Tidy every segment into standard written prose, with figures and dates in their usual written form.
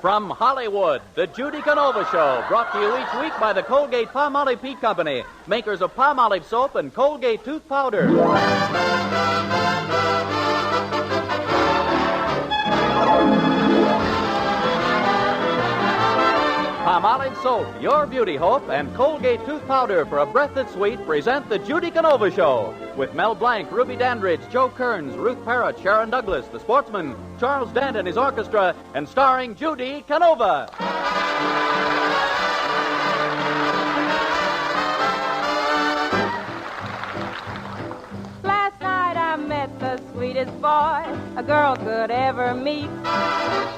From Hollywood, the Judy Canova Show, brought to you each week by the Colgate-Palmolive Peet Company, makers of Palmolive soap and Colgate tooth powder. Palmolive soap, your beauty hope, and Colgate tooth powder for a breath that's sweet present the Judy Canova Show with Mel Blanc, Ruby Dandridge, Joe Kearns, Ruth Parrott, Sharon Douglas, the Sportsman, Charles Dant and his orchestra, and starring Judy Canova. Last night I met the sweetest boy a girl could ever meet.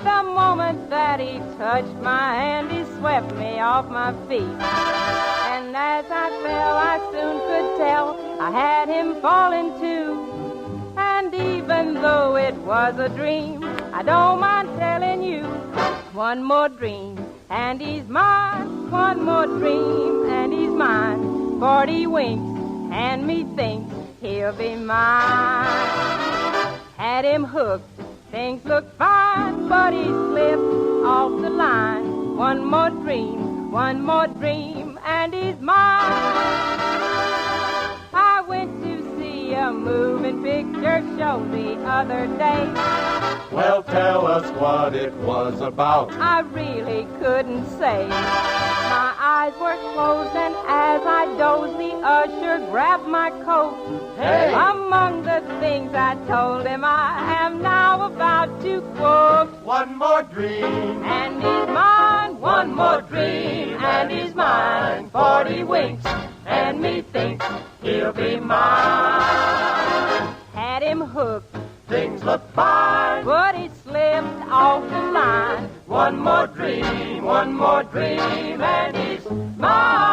The moment that he touched my hand, he swept me off my feet. And as I fell, I soon could tell I had him fallen too. And even though it was a dream, I don't mind telling you, one more dream, and he's mine. One more dream, and he's mine. 40 winks, and me thinks he'll be mine. Had him hooked, things looked fine, but he slipped off the line. One more dream, and he's mine. I went to see a moving picture show the other day. Well, tell us what it was about. I really couldn't say. My eyes were closed, and as I dozed, the usher grabbed my coat. Hey! Among the things I told him, I am now about to quote. One more dream, And he's mine. One more dream, and he's mine. 40 winks, and me thinks he'll be mine. Had him hooked, things look fine. but he slipped off the line. One more dream, and he's mine.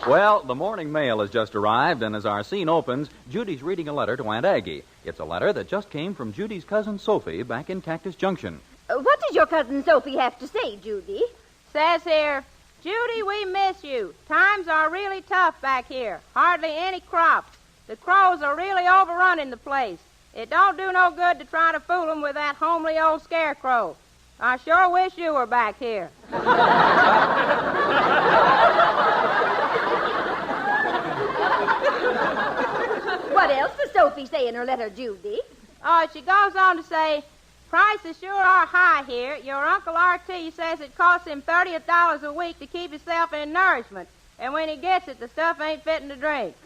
Well, the morning mail has just arrived, and as our scene opens, Judy's reading a letter to Aunt Aggie. It's a letter that just came from Judy's cousin Sophie back in Cactus Junction. What does your cousin Sophie have to say, Judy? Says here, Judy, we miss you. Times are really tough back here. Hardly any crops. The crows are really overrunning the place. It don't do no good to try to fool them with that homely old scarecrow. I sure wish you were back here. What else does Sophie say in her letter, Judy? Oh, she goes on to say, prices sure are high here. Your Uncle R.T. says it costs him $30 a week to keep himself in nourishment. And when he gets it, the stuff ain't fitting to drink.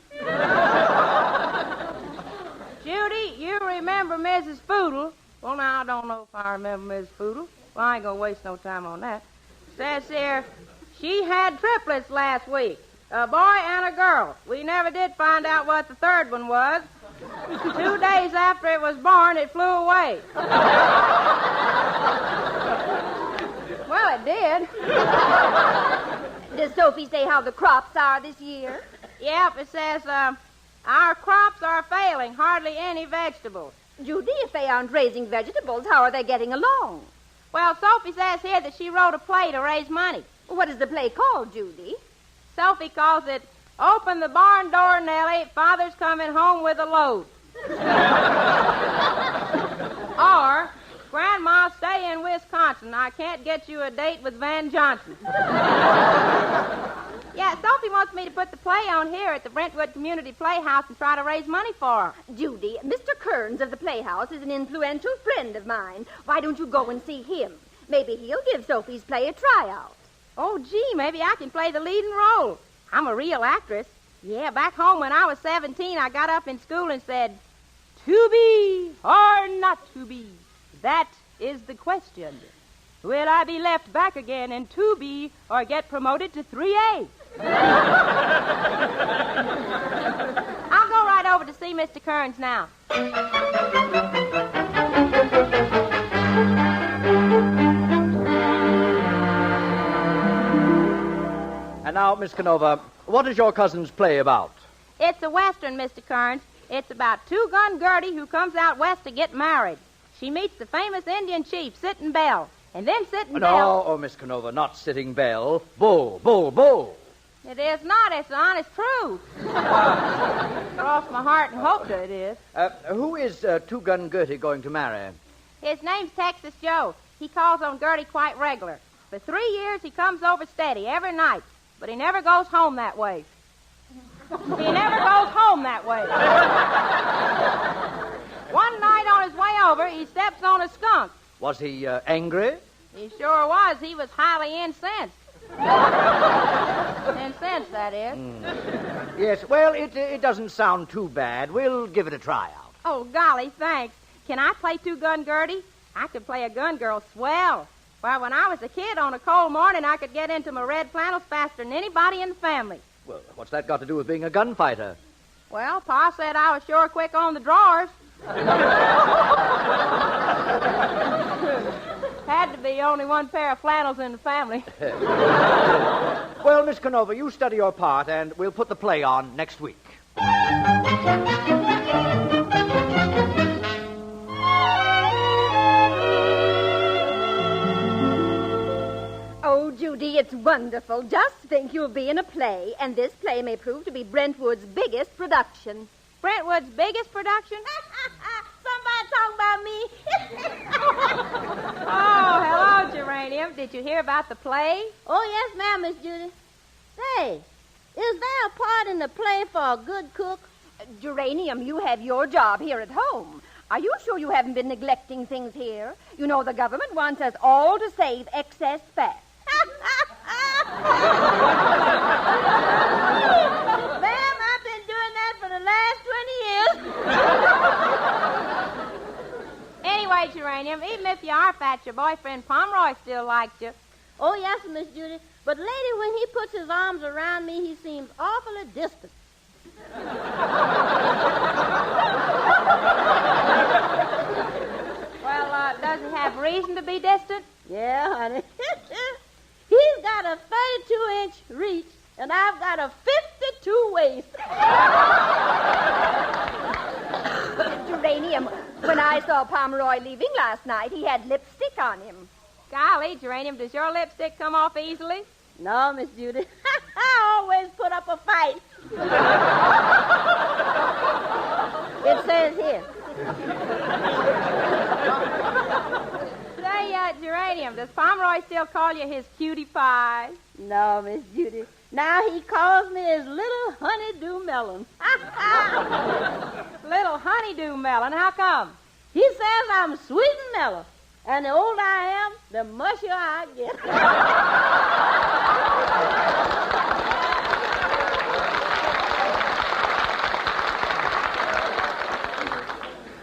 Judy, you remember Mrs. Foodle. Well, now, I don't know if I remember Mrs. Foodle. Well, I ain't gonna waste no time on that. Says here, she had triplets last week. A boy and a girl. We never did find out what the third one was. 2 days after it was born, it flew away. Well, it did. Does Sophie say how the crops are this year? Yep, it says, our crops are failing. Hardly any vegetables. Judy, if they aren't raising vegetables, how are they getting along? Well, Sophie says here that she wrote a play to raise money. What is the play called, Judy? Sophie calls it, Open the Barn Door, Nellie. Father's coming home with a load. Or, Grandma, stay in Wisconsin. I can't get you a date with Van Johnson. Yeah, Sophie wants me to put the play on here at the Brentwood Community Playhouse and try to raise money for her. Judy, Mr. Kearns of the Playhouse is an influential friend of mine. Why don't you go and see him? Maybe he'll give Sophie's play a tryout. Oh, gee, maybe I can play the leading role. I'm a real actress. Yeah, back home when I was 17, I got up in school and said, to be or not to be, that is the question. Will I be left back again in 2B or get promoted to 3A? I'll go right over to see Mr. Kearns now. And now, Miss Canova, what is your cousin's play about? It's a Western, Mr. Kearns. It's about two Gun Gertie who comes out west to get married. She meets the famous Indian chief, Sitting Bell. And then Sitting Bell... No, Miss Canova, not Sitting Bell. Bull, Bull, Bull. It is not. It's the honest truth. Cross my heart and hope that it is. Who is Gun Gertie going to marry? His name's Texas Joe. He calls on Gertie quite regular. For 3 years, he comes over steady every night, but he never goes home that way. He never goes home that way. One night on his way over, he steps on a skunk. Was he angry? He sure was. He was highly incensed. Incensed, that is. Yes, well, it doesn't sound too bad. We'll give it a try out. Oh, golly, thanks. Can I play Gun Gertie? I could play a gun girl swell. Well, when I was a kid on a cold morning, I could get into my red flannels faster than anybody in the family. Well, what's that got to do with being a gunfighter? Well, Pa said I was sure quick on the drawers. Had to be only one pair of flannels in the family. Well, Miss Canova, you study your part, and we'll put the play on next week. Oh, Judy, it's wonderful. Just think you'll be in a play, and this play may prove to be Brentwood's biggest production. Brentwood's biggest production? Somebody talking about me. Oh, hello, Geranium. Did you hear about the play? Oh, yes, ma'am, Miss Judy. Say, is there a part in the play for a good cook? Geranium, you have your job here at home. Are you sure you haven't been neglecting things here? You know the government wants us all to save excess fat. Ma'am, I've been doing that for the last 20 years. Anyway, Geranium, even if you are fat, your boyfriend Pomeroy still likes you. Oh, yes, Miss Judy. But, lady, when he puts his arms around me, he seems awfully distant. Well, does he have reason to be distant? Yeah, honey. He's got a 32-inch reach, and I've got a 52 waist. Geranium, when I saw Pomeroy leaving last night, he had lipstick on him. Golly, Geranium, does your lipstick come off easily? No, Miss Judy. I always put up a fight. It says here. Say, Geranium, does Pomeroy still call you his cutie pie? No, Miss Judy. Now he calls me his little honeydew melon. Little honeydew melon, how come? He says I'm sweet and mellow. And the older I am, the mushier I get.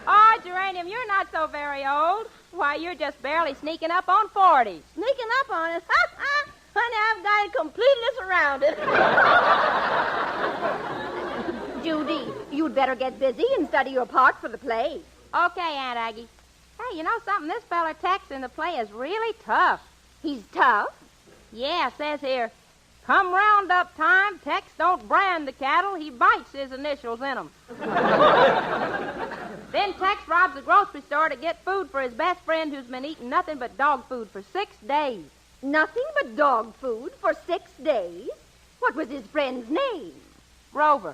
Oh, Geranium, you're not so very old. Why, you're just barely sneaking up on 40. Sneaking up on us? Honey, I've got it completely surrounded. Judy, you'd better get busy and study your part for the play. Okay, Aunt Aggie. Hey, you know something? This feller Tex in the play is really tough. He's tough. Yeah, it says here, come roundup time, Tex don't brand the cattle, he bites his initials in them. Then Tex robs a grocery store to get food for his best friend who's been eating nothing but dog food for 6 days. Nothing but dog food for 6 days? What was his friend's name? Rover.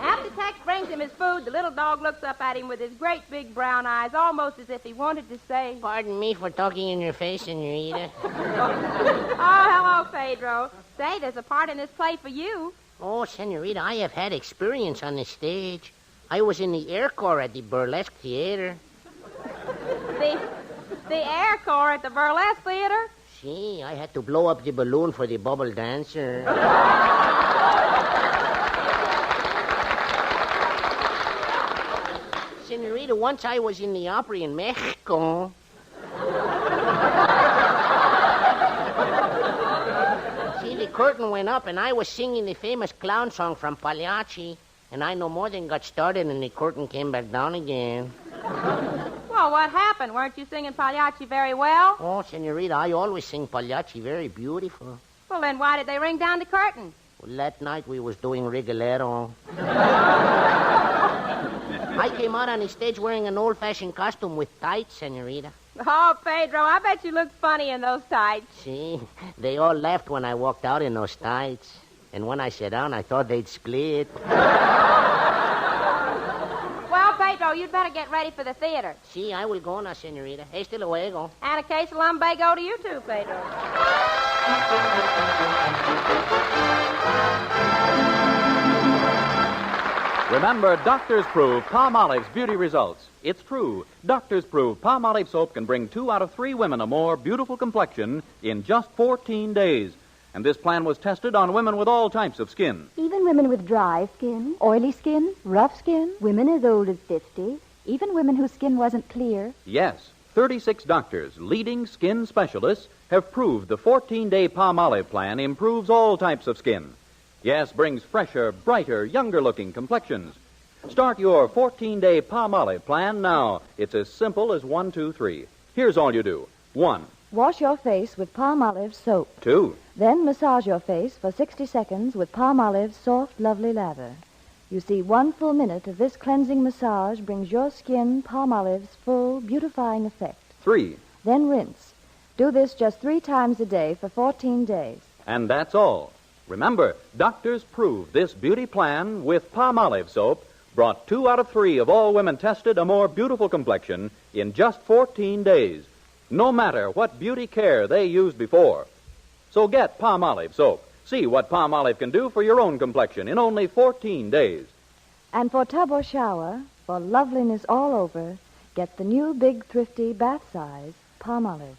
After Tex brings him his food, the little dog looks up at him with his great big brown eyes, almost as if he wanted to say, Pardon me for talking in your face, Senorita. Oh, hello, Pedro. Say, there's a part in this play for you. Oh, Senorita, I have had experience on the stage. I was in the Air Corps at the Burlesque Theater. The Air Corps at the Burlesque Theater? See, I had to blow up the balloon for the bubble dancer. Senorita, once I was in the Opry in Mexico. See, the curtain went up, and I was singing the famous clown song from Pagliacci, and I no more than got started, and the curtain came back down again. Well, what happened? Weren't you singing Pagliacci very well? Oh, Senorita, I always sing Pagliacci very beautiful. Well, then why did they ring down the curtain? Well, that night we was doing Rigoletto. I came out on the stage wearing an old-fashioned costume with tights, Senorita. Oh, Pedro, I bet you look funny in those tights. See, they all laughed when I walked out in those tights. And when I sat down, I thought they'd split. Well, Pedro, you'd better get ready for the theater. See, I will go now, senorita. Hasta luego. And a case of lumbago to you, too, Pedro. Remember, doctors prove Palmolive's beauty results. It's true. Doctors prove Palmolive soap can bring 2 out of 3 women a more beautiful complexion in just 14 days. And this plan was tested on women with all types of skin. Even women with dry skin, oily skin, rough skin, women as old as 50, even women whose skin wasn't clear. Yes, 36 doctors, leading skin specialists, have proved the 14-day Palmolive plan improves all types of skin. Yes, brings fresher, brighter, younger-looking complexions. Start your 14-day Palmolive plan now. It's as simple as 1, 2, 3. Here's all you do. 1. Wash your face with Palmolive soap. 2. Then massage your face for 60 seconds with Palmolive's soft, lovely lather. You see, 1 full minute of this cleansing massage brings your skin Palmolive's full, beautifying effect. 3. Then rinse. Do this just 3 times a day for 14 days. And that's all. Remember, doctors prove this beauty plan with Palmolive soap brought 2 out of 3 of all women tested a more beautiful complexion in just 14 days, no matter what beauty care they used before. So get Palmolive soap. See what Palmolive can do for your own complexion in only 14 days. And for tub or shower, for loveliness all over, get the new big, thrifty, bath-size Palmolive.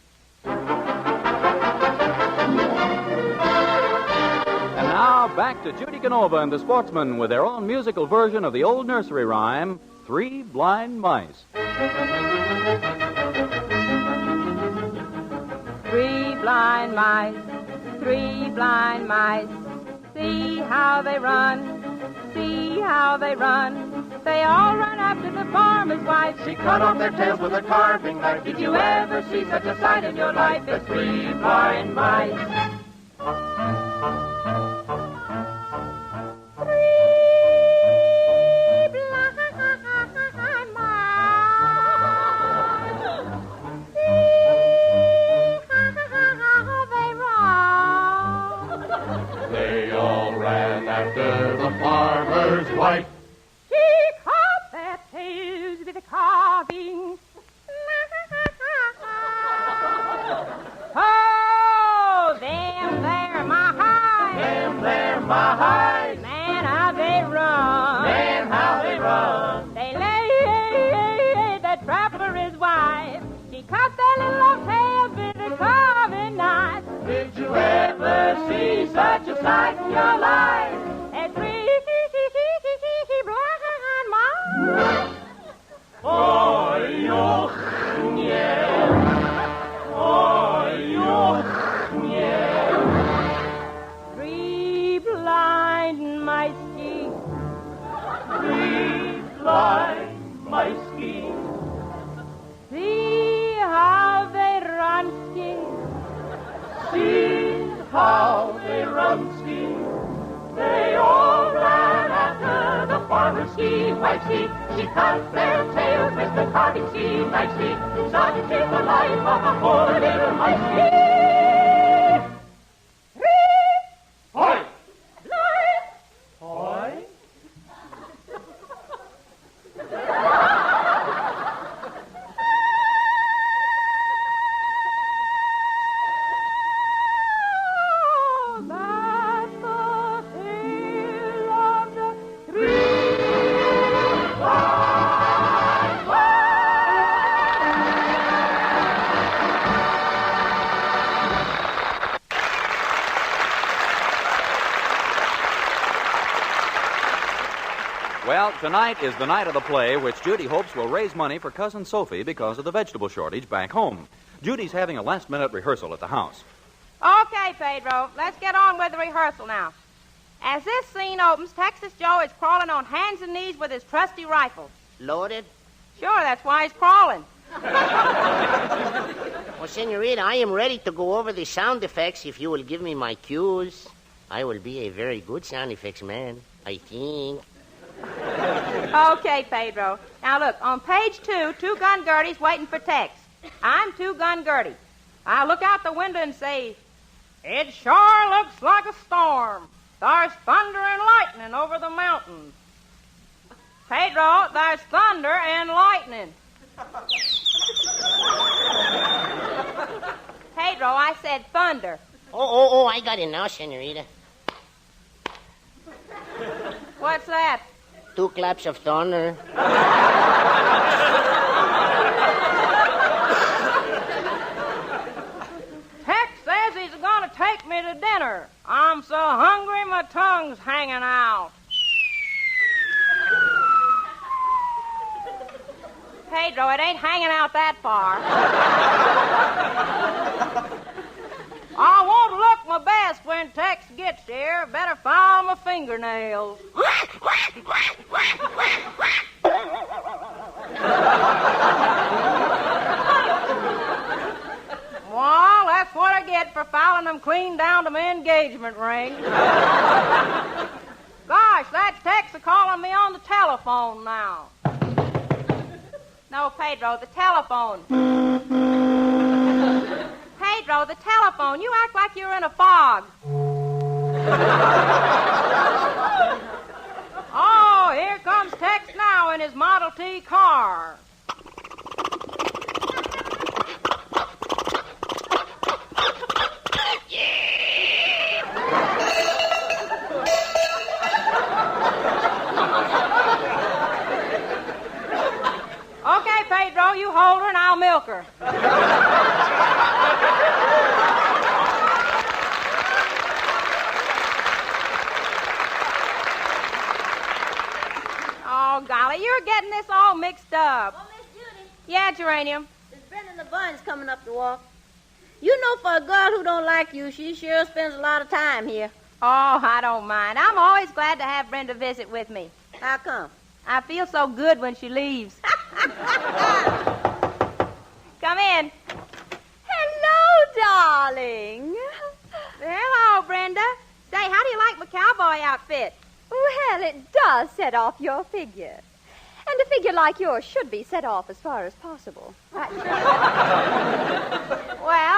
And now, back to Judy Canova and the Sportsmen with their own musical version of the old nursery rhyme, 3 Blind Mice. 3 blind mice, 3 blind mice. See how they run, see how they run. They all run after the farmer's wife. She cut off their tails with a carving knife. Did you ever see such a sight in your life as 3 blind mice? 3 blind mice. See how they run. They all ran after the farmer's wife. She cut their tails with a carving. Oh, them there mice. Them there mice. Man, how they run. Man, how they run. They laid the trapper's wife. She cut their little old tails with a carving knife. Did you ever see such a sight in your life? And 3 blind mice. Oh, you yeah. Oh, you yeah. 3 blind mice. 3 blind mice. See how they run, skin. See how they run, ski. They all ran after the farmer's ski, white ski. She cut their tails with the carving ski, night ski. Such is the life of a poor little mice ski. Hoy! Hoy! Well, tonight is the night of the play, which Judy hopes will raise money for Cousin Sophie because of the vegetable shortage back home. Judy's having a last-minute rehearsal at the house. Okay, Pedro, let's get on with the rehearsal now. As this scene opens, Texas Joe is crawling on hands and knees with his trusty rifle. Loaded? Sure, that's why he's crawling. Well, senorita, I am ready to go over the sound effects if you will give me my cues. I will be a very good sound effects man, I think. Okay, Pedro. Now look, on page 2, 2 Gun Gerties waiting for Tex. I'm Gun Gertie. I look out the window and say, it sure looks like a storm. There's thunder and lightning over the mountains. Pedro, there's thunder and lightning. Pedro, I said thunder. Oh, I got it now, senorita. What's that? 2 claps of thunder. Tex says he's going to take me to dinner. I'm so hungry my tongue's hanging out. Pedro, it ain't hanging out that far. I won't look my best when Tex gets here. Better file my fingernails. Well, that's what I get for filing them clean down to my engagement ring. Gosh, that's Tex calling me on the telephone now. No, Pedro, the telephone. Pedro, the telephone. You act like you're in a fog. Oh, here comes Tex now in his Model T car. Okay, Pedro, you hold her and I'll milk her. Oh, golly, you're getting this all mixed up. Oh, Miss Judy. Yeah, Geranium. There's Brenda the Bun's coming up the walk. You know, for a girl who don't like you, she sure spends a lot of time here. Oh, I don't mind. I'm always glad to have Brenda visit with me. How come? I feel so good when she leaves. Come in. Hello, darling. Hello, Brenda. Say, how do you like my cowboy outfit? Well, it does set off your figure. And a figure like yours should be set off as far as possible. Well,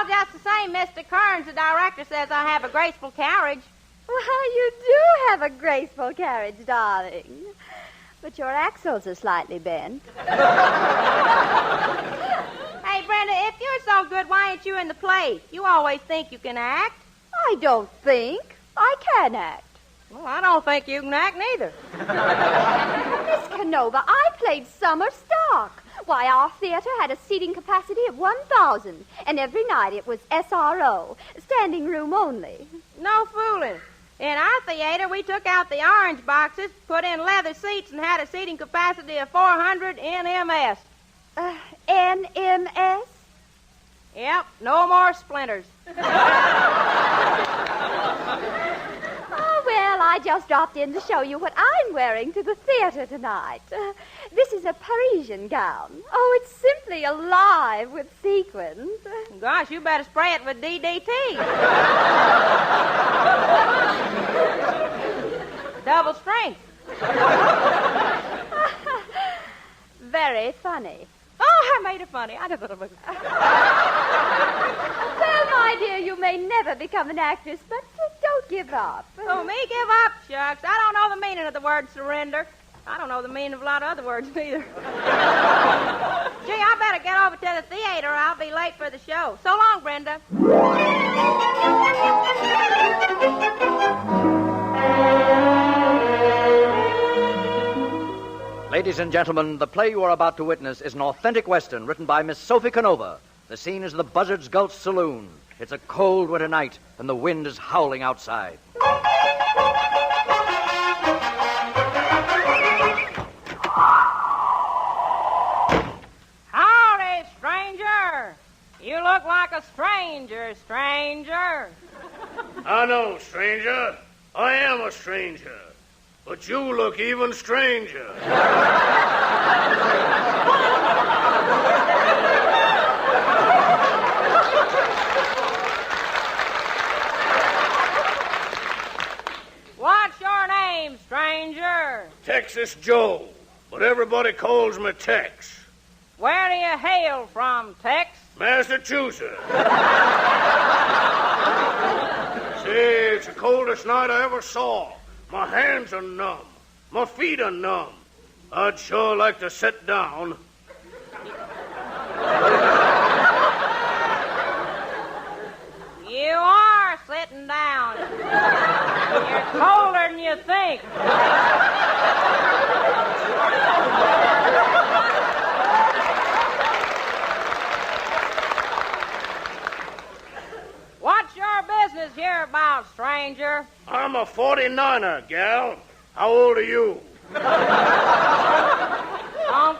just the same, Mr. Kearns, the director, says I have a graceful carriage. Well, you do have a graceful carriage, darling. But your axles are slightly bent. Hey, Brenda, if you're so good, why ain't you in the play? You always think you can act. I don't think. I can act. Well, I don't think you can act neither. Miss Canova, I played summer stock. Why, our theater had a seating capacity of 1,000, and every night it was SRO, standing room only. No fooling. In our theater, we took out the orange boxes, put in leather seats, and had a seating capacity of 400 NMS. NMS? Yep, no more splinters. Oh, well, I just dropped in to show you what I'm wearing to the theater tonight. This is a Parisian gown. Oh, it's simply alive with sequins. Gosh, you better spray it with DDT. Double strength. Very funny. Oh, I made it funny. I just thought it was... Well, my dear, you may never become an actress, but don't give up. Oh, me give up, shucks. I don't know the meaning of the word surrender. I don't know the meaning of a lot of other words, either. Gee, I better get over to the theater or I'll be late for the show. So long, Brenda. Ladies and gentlemen, the play you are about to witness is an authentic Western written by Miss Sophie Canova. The scene is the Buzzard's Gulch Saloon. It's a cold winter night, and the wind is howling outside. Howdy, stranger. You look like a stranger, stranger. I know, stranger. I am a stranger. But you look even stranger. What's your name, stranger? Texas Joe. But everybody calls me Tex. Where do you hail from, Tex? Massachusetts. See, it's the coldest night I ever saw. My hands are numb. My feet are numb. I'd sure like to sit down. You are sitting down. You're colder than you think. What's your business here about, stranger? I'm a 49er, gal. How old are you? Don't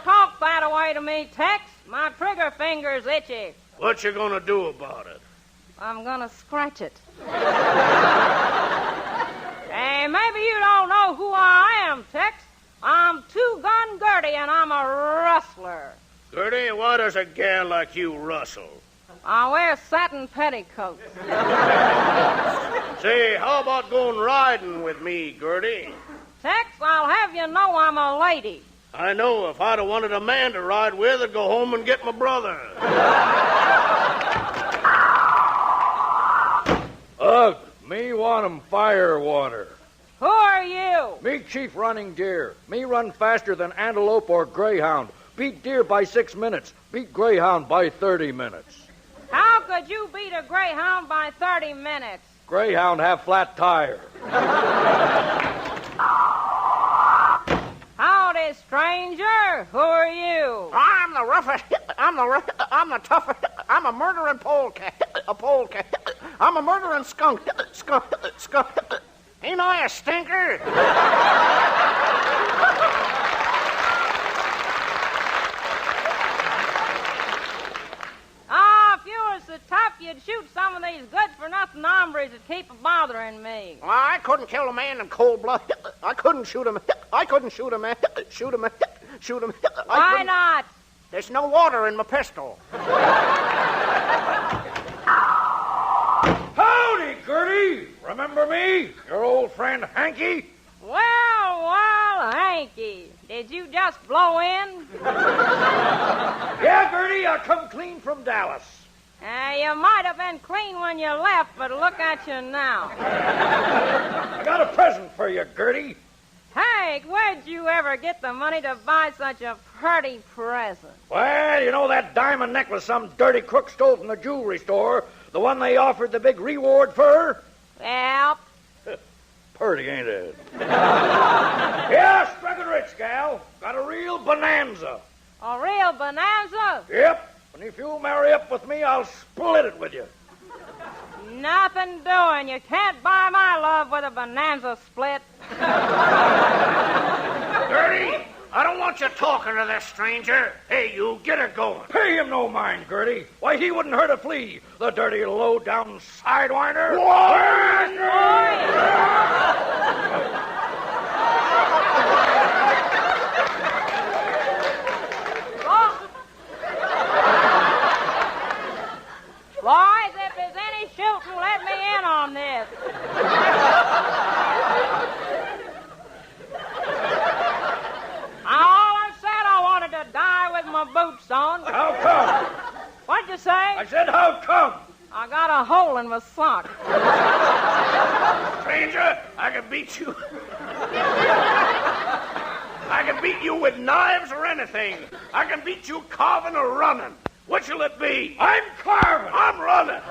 talk that away to me, Tex. My trigger finger's itchy. What you gonna do about it? I'm gonna scratch it. Hey, maybe you don't know who I am, Tex. I'm Gun Gertie, and I'm a rustler. Gertie, why does a gal like you rustle? I wear satin petticoats. Say, how about going riding with me, Gertie? Tex, I'll have you know I'm a lady. I know if I'd have wanted a man to ride with, I'd go home and get my brother. Ugh, me want 'em fire water. Who are you? Me chief running deer. Me run faster than antelope or greyhound. Beat deer by 6 minutes. Beat greyhound by 30 minutes. How could you beat a greyhound by 30 minutes? Greyhound have flat tire. Howdy, stranger. Who are you? I'm the roughest. I'm the toughest. I'm a murdering polecat. A polecat. I'm a murdering skunk. Skunk. Ain't I a stinker? If you was so tough, you'd shoot some of these good-for-nothing hombres that keep bothering me. Well, I couldn't kill a man in cold blood. I couldn't shoot him. I couldn't shoot him. Shoot him. Why not? There's no water in my pistol. Howdy, Gertie. Remember me? Your old friend Hanky? Well, Hanky. Did you just blow in? Yeah, Gertie, I come clean from Dallas. You might have been clean when you left, but look at you now. I got a present for you, Gertie. Hank, where'd you ever get the money to buy such a pretty present? Well, you know that diamond necklace some dirty crook stole from the jewelry store? The one they offered the big reward for? Well, Purty, ain't it? Yeah, struck it rich, gal. Got a real bonanza. a real bonanza? Yep. And if you'll marry up with me, I'll split it with you. Nothing doing. You can't buy my love with a bonanza split. Gertie, I don't want you talking to this stranger. Hey, you, get her going. Pay him no mind, Gertie. Why, he wouldn't hurt a flea, the dirty low-down sidewinder. Boys, if there's any shooting, let me in on this. All I said, I wanted to die with my boots on. How come? What'd you say? I said, how come? I got a hole in my sock. Stranger, I can beat you. I can beat you with knives or anything. I can beat you carving or running. What shall it be? I'm carving. I'm running.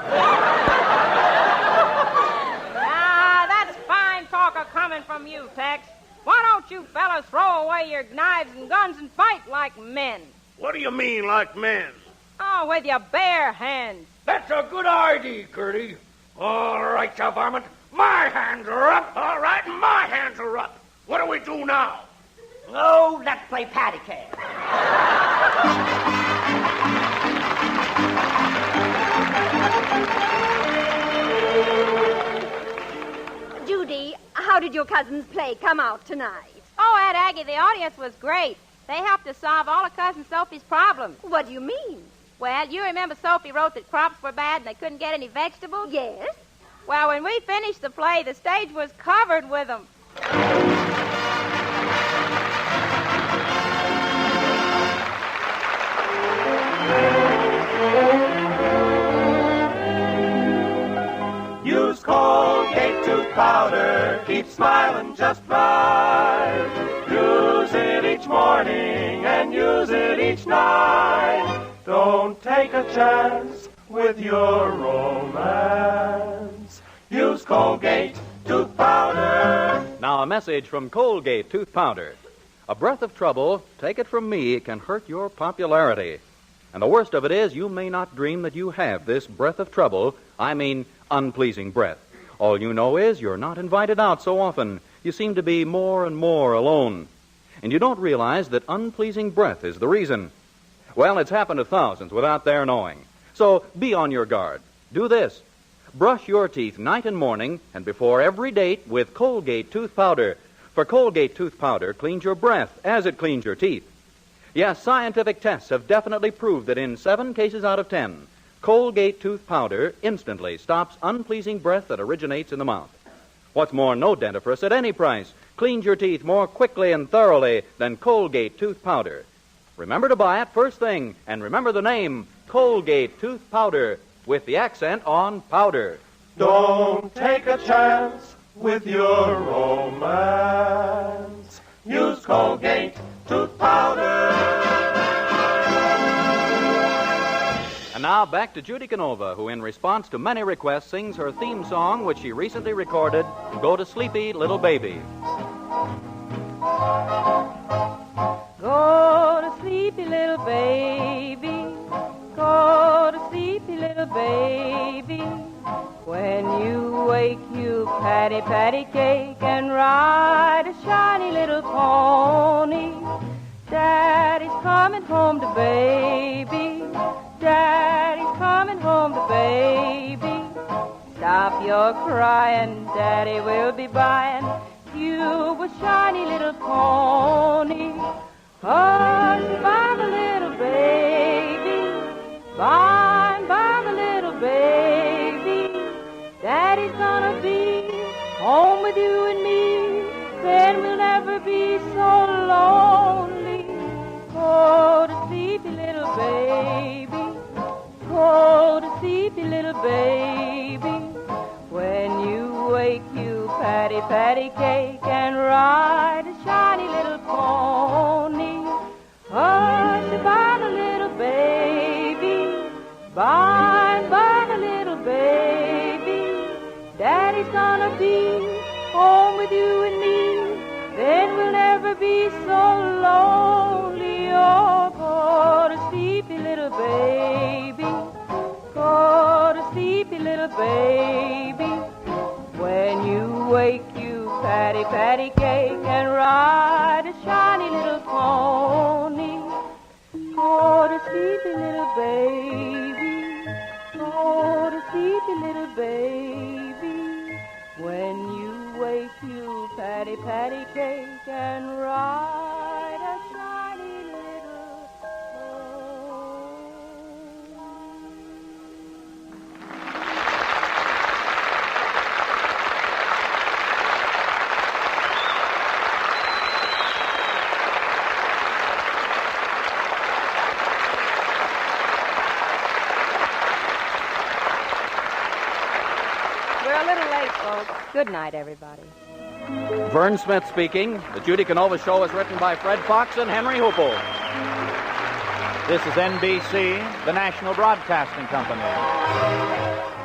That's fine talk coming from you, Tex. Why don't you fellas throw away your knives and guns and fight like men? What do you mean, like men? Oh, with your bare hands. That's a good idea, Gertie. All right, you varmint. My hands are up. All right, my hands are up. What do we do now? Oh, let's play patty cake. Judy, how did your cousins play come out tonight? Oh, Aunt Aggie, the audience was great. They helped us solve all of Cousin Sophie's problems. What do you mean? Well, you remember Sophie wrote that crops were bad and they couldn't get any vegetables? Yes. Well, when we finished the play, the stage was covered with them. morning and use it each night. Don't take a chance with your romance. Use Colgate tooth powder. Now a message from Colgate Tooth Powder. A breath of trouble, take it from me, can hurt your popularity. And the worst of it is you may not dream that you have this breath of trouble, I mean unpleasing breath. All you know is you're not invited out so often. You seem to be more and more alone. And you don't realize that unpleasing breath is the reason. Well, it's happened to thousands without their knowing. So be on your guard. Do this. Brush your teeth night and morning and before every date with Colgate Tooth Powder. For Colgate Tooth Powder cleans your breath as it cleans your teeth. Yes, scientific tests have definitely proved that in 7 cases out of 10, Colgate Tooth Powder instantly stops unpleasing breath that originates in the mouth. What's more, no dentifrice at any price cleans your teeth more quickly and thoroughly than Colgate Tooth Powder. Remember to buy it first thing, and remember the name, Colgate Tooth Powder, with the accent on powder. Don't take a chance with your romance. Use Colgate Tooth Powder. And now back to Judy Canova, who in response to many requests sings her theme song, which she recently recorded, Go to Sleepy Little Baby. Go to sleepy little baby, go to sleepy little baby. When you wake, you patty, patty cake and ride a shiny little pony. Daddy's coming home to baby, Daddy's coming home to baby. Stop your crying, Daddy will be buying you a shiny little pony. Hush, by the little baby, by the little baby. Daddy's gonna be home with you and me, then we'll never be so lonely. Go to sleepy little baby, go to sleepy little baby. When you wake, you patty, patty cake and ride a shiny little pony. Hush, by the little baby, by the little baby. Daddy's gonna be home with you and me, then we'll never be so lonely. Oh, go to sleepy little baby, go to sleepy little baby. When you wake, you patty, patty cake and ride a shiny little pony. Go to sleepy little baby, go to sleepy little baby. When you wake, you patty, patty cake and ride a shiny little We're a little late, folks. Good night, everybody. Vern Smith speaking. The Judy Canova Show is written by Fred Fox and Henry Hoople. This is NBC, the National Broadcasting Company.